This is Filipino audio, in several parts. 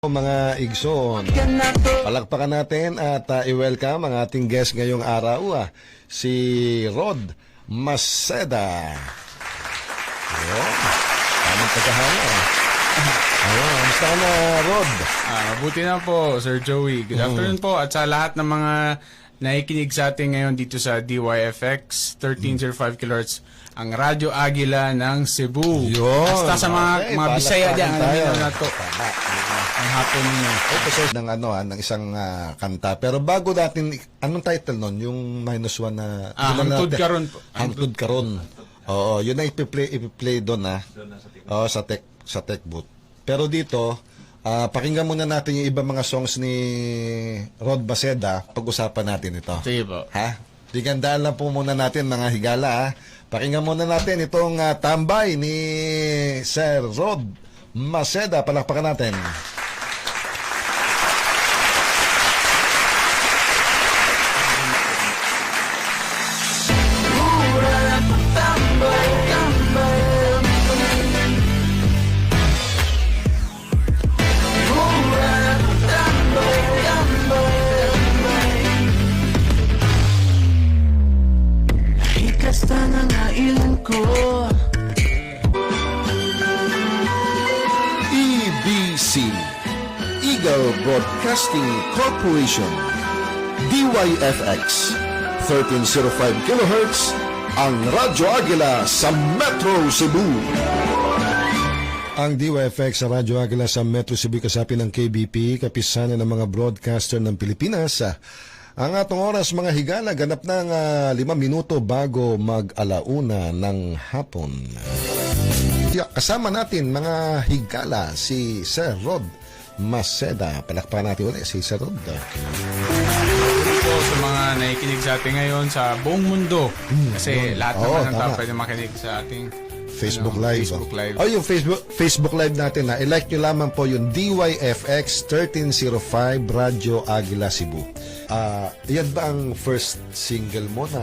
Mga igsoon, palakpakan natin at i-welcome ang ating guest ngayong araw, si Rod Maceda. Ayun, tamang pagkahanga. Ayun, kamusta ka na, Rod? Mabuti na po, Sir Joey. Good afternoon po at sa lahat ng mga nakikinig sa atin ngayon dito sa DYFX 1305 kHz, ang Radyo Agila ng Cebu. Yun. Basta sa mga Bisaya dyan, alam na to. Ang hapon ninyo. Episode ng ng isang kanta. Pero bago natin, anong title nun? Yung -1 na... Hangtod Karon po. Hangtod Karon. Oo, yun na ipi-play doon Oo, sa tech booth. Pero dito, pakinggan muna natin yung ibang mga songs ni Rod Maceda. Pag-usapan natin ito. Sige po. Ha? Tigandaan lang po muna natin mga higala. Pakinggan muna natin itong tambay ni Sir Rod Maceda. Palakpakan natin. Basta nangailan ko EBC Eagle Broadcasting Corporation DYFX 1305 kHz ang Radyo Agila sa Metro Cebu. Ang DYFX sa Radyo Agila sa Metro Cebu kasapin ng KBP, kapisanan ng mga broadcaster ng Pilipinas. Ang atong oras mga higala, ganap ng 5 minuto bago mag-alauna ng hapon. Kasama natin mga higala si Sir Rod Maceda. Palakpakan natin ulit si Sir Rod. Po sa mga nakikinig sa atin ngayon sa buong mundo. Kasi lahat naman ng tao pwede makinig sa ating Facebook Live. Facebook Live. Yung Facebook Live natin i-like nyo lamang po yung DYFX 1305 Radyo Agila Cebu. Yan ba ang first single mo na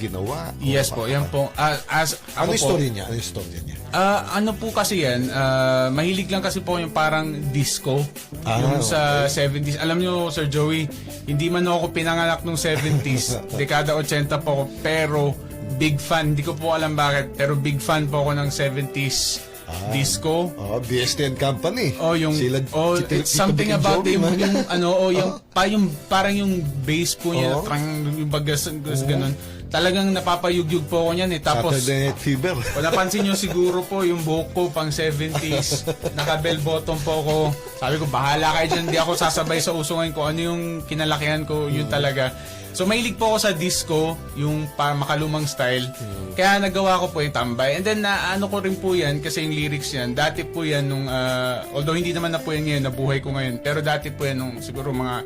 ginawa? Yes po, yan po. Ano story niya? Ano yung story niya? Ano po kasi yan, mahilig lang kasi po yung parang disco, yung sa 70s. Alam nyo, Sir Joey, hindi man ako pinanganak nung 70s, dekada 80 po ako, pero big fan, hindi ko po alam bakit, pero big fan po ako ng 70s disco. BST and Company. Yung it's something about yung parang yung bass po niya, yung bagas ganun. Talagang napapayugyug po ako niyan Tapos Saturday Night Fever. Kung napansin nyo siguro po yung buhok ko pang 70s, naka-bell bottom po ako. Sabi ko, bahala kayo dyan, hindi ako sasabay sa uso ngayon kung ano yung kinalakihan ko, yun talaga. So mahilig po ako sa disco, yung makalumang style. Kaya nagawa ko po yung tambay. And then ano ko rin po yan, kasi yung lyrics yan, dati po yan nung, although hindi naman na po yan ngayon, nabuhay ko ngayon, pero dati po yan nung siguro mga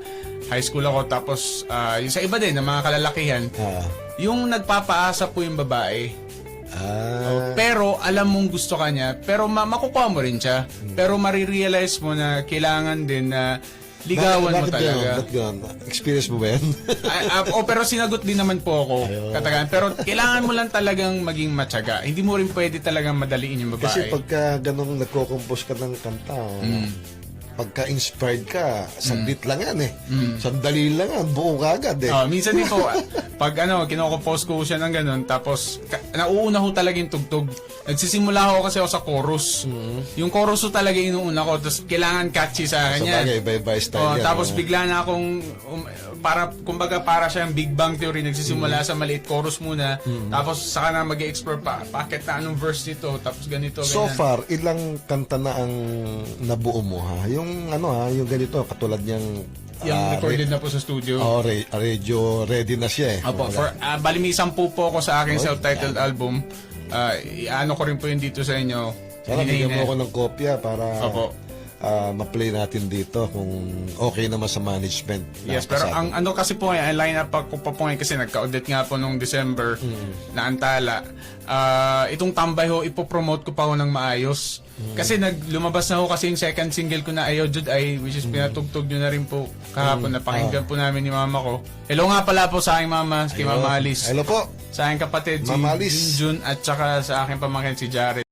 high school ako, tapos yung sa iba din, ng mga kalalakihan, yung nagpapaasa po yung babae. Pero alam mong gusto ka niya, pero makukuha mo rin siya. Pero marirealize mo na kailangan din na ligawan mo talaga. Experience mo ba yan? Pero sinagot din naman po ako. Katagan. Pero kailangan mo lang talagang maging matyaga. Hindi mo rin pwede talagang madaliin yung babae. Kasi pagka ganong nagko-compose ka ng kanta, pagka-inspired ka, saglit lang yan Sandali lang yan, buo ka agad Minsan din po, pag kinokompose ko siya ng ganun, tapos nauuna ho talaga yung tugtog. Nagsisimula ako kasi ako sa chorus. Yung chorus ho talaga inuuna ko, tapos kailangan catchy sa akin yan. Iba-iba style yan. Tapos bigla na akong, kumbaga para siyang Big Bang Theory, nagsisimula sa maliit chorus muna, tapos saka na mag-explore bakit na anong verse nito, tapos ganito, ganyan. So far, ilang kanta na ang nabuo mo Yung yung ganito, katulad niyang yung recorded na po sa studio. Radio ready na siya Opo, bali may 10 po ako sa aking self-titled album. Ano ko rin po yun dito sa inyo. Sana bigyan mo ako ng kopya para ma-play natin dito kung okay naman sa management. Yes, pero ang kasi po ngayon, line up ko pa po ngayon kasi nagka-audit nga po nung December na Antala. Itong tambay ho, ipopromote ko pa ho ng maayos. Kasi lumabas na ho kasi yung second single ko na Ayaw Jud Ay, which is pinatugtog nyo na rin po kahapon. Napakinggan po namin ni mama ko. Hello nga pala po sa aking mama, kay Mama Alice. Hello po. Sa aking kapatid, Mama si Alice. Jun, at saka sa aking pamangkin si Jared.